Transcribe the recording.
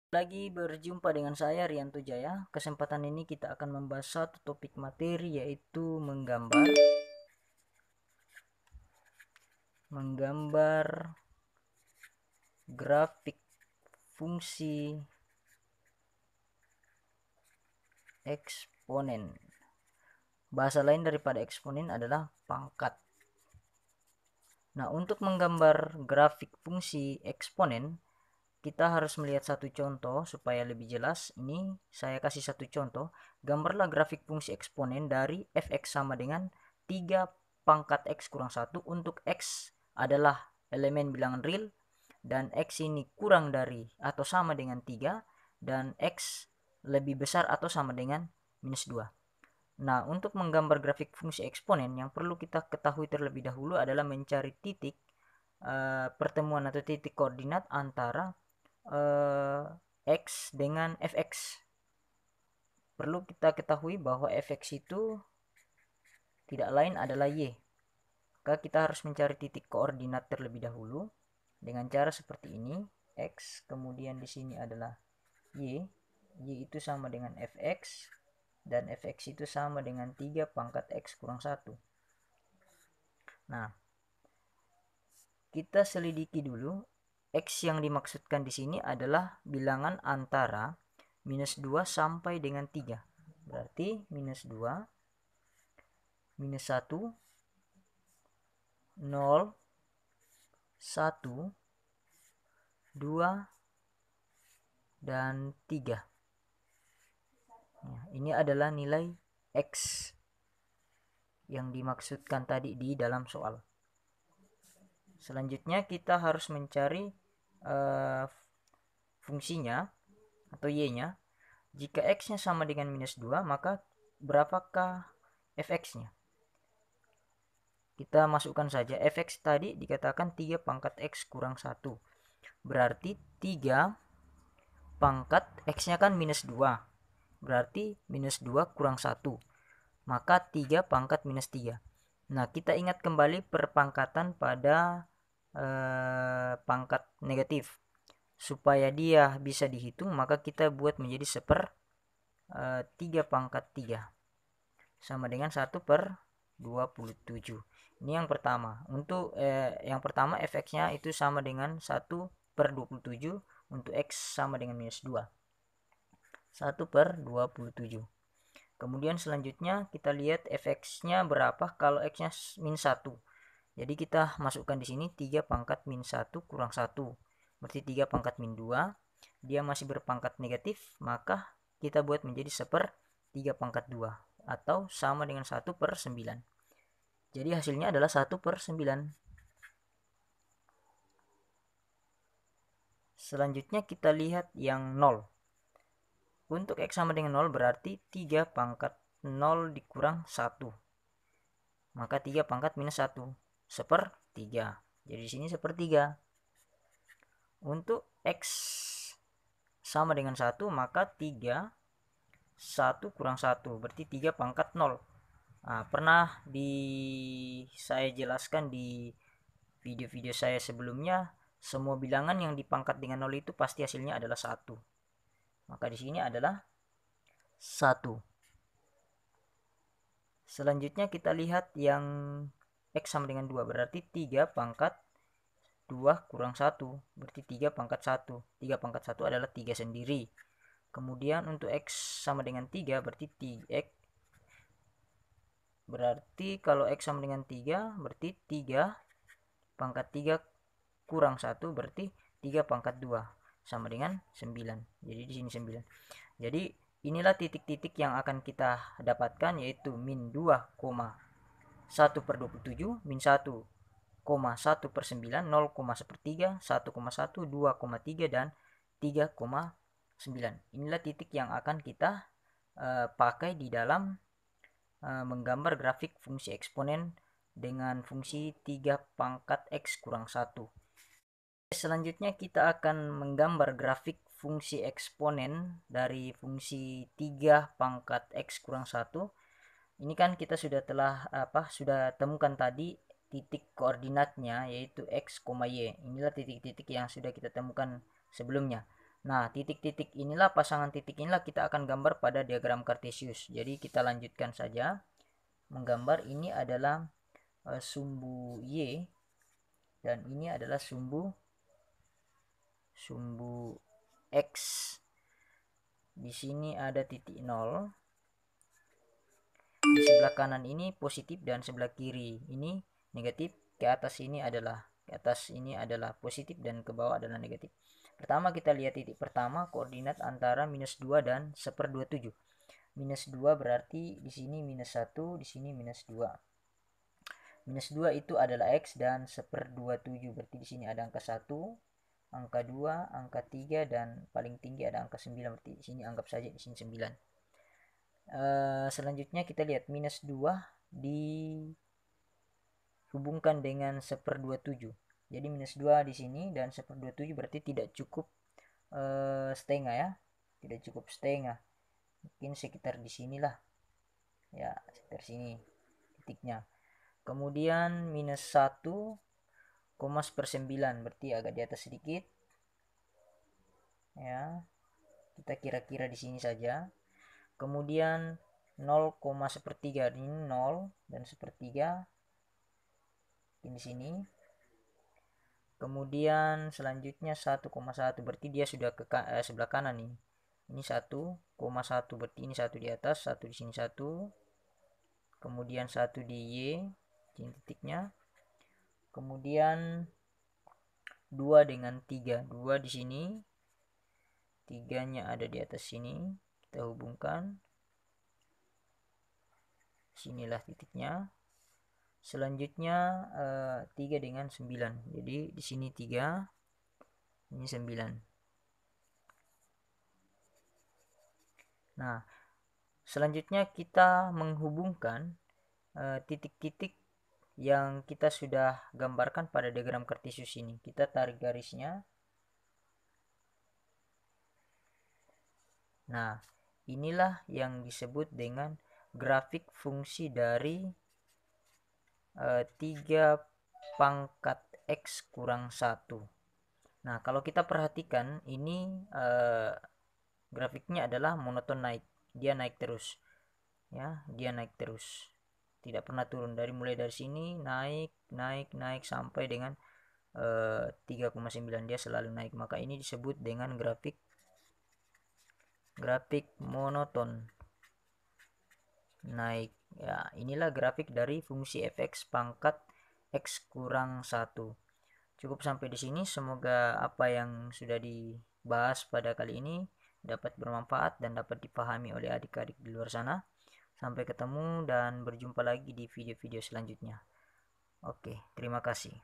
Lagi berjumpa dengan saya Rianto Jaya. Kesempatan ini kita akan membahas satu topik materi, yaitu menggambar grafik fungsi eksponen. Bahasa lain daripada eksponen adalah pangkat. Nah, untuk menggambar grafik fungsi eksponen, kita harus melihat satu contoh supaya lebih jelas. Ini saya kasih satu contoh. Gambarlah grafik fungsi eksponen dari fx sama dengan 3 pangkat x kurang 1 untuk x adalah elemen bilangan real dan x ini kurang dari atau sama dengan 3 dan x lebih besar atau sama dengan minus 2. Nah, untuk menggambar grafik fungsi eksponen yang perlu kita ketahui terlebih dahulu adalah mencari titik pertemuan atau titik koordinat antara x dengan fx. Perlu kita ketahui bahwa fx itu tidak lain adalah y. Maka kita harus mencari titik koordinat terlebih dahulu dengan cara seperti ini. X, kemudian di sini adalah y. Y itu sama dengan fx dan fx itu sama dengan 3 pangkat x kurang 1. Nah, kita selidiki dulu. X yang dimaksudkan di sini adalah bilangan antara minus 2 sampai dengan 3. Berarti minus 2, minus 1, 0, 1, 2, dan 3. Nah, ini adalah nilai X yang dimaksudkan tadi di dalam soal. Selanjutnya kita harus mencari fungsinya atau y-nya. Jika x-nya sama dengan minus 2, maka berapakah fx-nya? Kita masukkan saja. Fx tadi dikatakan 3 pangkat x kurang 1. Berarti 3 pangkat x-nya kan minus 2. Berarti minus 2 kurang 1. Maka 3 pangkat minus 3. Nah, kita ingat kembali perpangkatan pada pangkat negatif. Supaya dia bisa dihitung, maka kita buat menjadi 3 pangkat 3. Sama dengan 1 per 27. Ini yang pertama. Untuk yang pertama fx-nya itu sama dengan 1 per 27. Untuk x sama dengan minus 2. 1 per 27. Kemudian selanjutnya kita lihat fx-nya berapa kalau x-nya min 1. Jadi kita masukkan di sini 3 pangkat min 1 kurang 1. Berarti 3 pangkat min 2. Dia masih berpangkat negatif, maka kita buat menjadi 1 per 3 pangkat 2. Atau sama dengan 1 per 9. Jadi hasilnya adalah 1 per 9. Selanjutnya kita lihat yang 0. Untuk x sama dengan 0 berarti 3 pangkat 0 dikurang 1. Maka 3 pangkat minus 1. 1/3. Jadi di sini 1/3. Untuk x sama dengan 1, maka 3 1 kurang 1 berarti 3 pangkat 0. Nah, pernah saya jelaskan di video-video saya sebelumnya, semua bilangan yang dipangkat dengan 0 itu pasti hasilnya adalah 1. Maka di sini adalah 1. Selanjutnya kita lihat yang x sama dengan 2, berarti 3 pangkat 2 kurang 1, berarti 3 pangkat 1. 3 pangkat 1 adalah 3 sendiri. Kemudian untuk x sama dengan 3, berarti x. Berarti kalau x sama dengan 3, berarti 3 pangkat 3 kurang 1, berarti 3 pangkat 2 sama dengan 9. Jadi di sini 9. Jadi inilah titik-titik yang akan kita dapatkan, yaitu min 2,1 per 27, min 1,1 per 9, 0,1/3, 1,1, 2,3, dan 3,9. Inilah titik yang akan kita pakai di dalam menggambar grafik fungsi eksponen dengan fungsi 3 pangkat x kurang 1. Selanjutnya kita akan menggambar grafik fungsi eksponen dari fungsi 3 pangkat x kurang 1. Ini kan kita sudah temukan tadi titik koordinatnya, yaitu x, y. Inilah titik-titik yang sudah kita temukan sebelumnya. Nah, titik-titik inilah, pasangan titik inilah kita akan gambar pada diagram Cartesius. Jadi kita lanjutkan saja menggambar. Ini adalah sumbu Y dan ini adalah sumbu X. Di sini ada titik 0. Di sebelah kanan ini positif dan sebelah kiri ini negatif. Ke atas ini adalah positif dan ke bawah adalah negatif. Pertama kita lihat titik pertama, koordinat antara -2 dan 1/27. -2 berarti di sini -1, di sini -2. -2 itu adalah X dan 1/27, berarti di sini ada angka 1, angka 2, angka 3, dan paling tinggi ada angka 9, berarti di sini anggap saja di sini 9. Selanjutnya kita lihat -2 dihubungkan dengan 1/27. Jadi -2 di sini dan 1/27 berarti tidak cukup setengah ya. Tidak cukup setengah. Mungkin sekitar di sinilah. Ya, sekitar sini titiknya. Kemudian -1,9 berarti agak di atas sedikit. Ya. Kita kira-kira di sini saja. Kemudian 0,1/3 ini 0 dan 1/3 di sini. Kemudian selanjutnya 1,1 berarti dia sudah ke sebelah kanan nih. Ini 1,1 berarti ini 1 di atas, 1 di sini 1. Kemudian 1 di Y, sini titiknya. Kemudian 2 dengan 3, 2 di sini. 3-nya ada di atas sini. Kita hubungkan. Sinilah titiknya. Selanjutnya 3 dengan 9. Jadi di sini 3, ini 9. Nah, selanjutnya kita menghubungkan titik-titik yang kita sudah gambarkan pada diagram Cartesius ini. Kita tarik garisnya. Nah, inilah yang disebut dengan grafik fungsi dari 3 pangkat X kurang 1. Nah, kalau kita perhatikan ini grafiknya adalah monoton naik. Dia naik terus. Ya, dia naik terus. Tidak pernah turun. Mulai dari sini naik sampai dengan 3,9 dia selalu naik. Maka ini disebut dengan grafik monoton naik. Ya, inilah grafik dari fungsi f(x) pangkat X kurang 1. Cukup sampai di sini. Semoga apa yang sudah dibahas pada kali ini dapat bermanfaat dan dapat dipahami oleh adik-adik di luar sana. Sampai ketemu dan berjumpa lagi di video-video selanjutnya. Oke, terima kasih.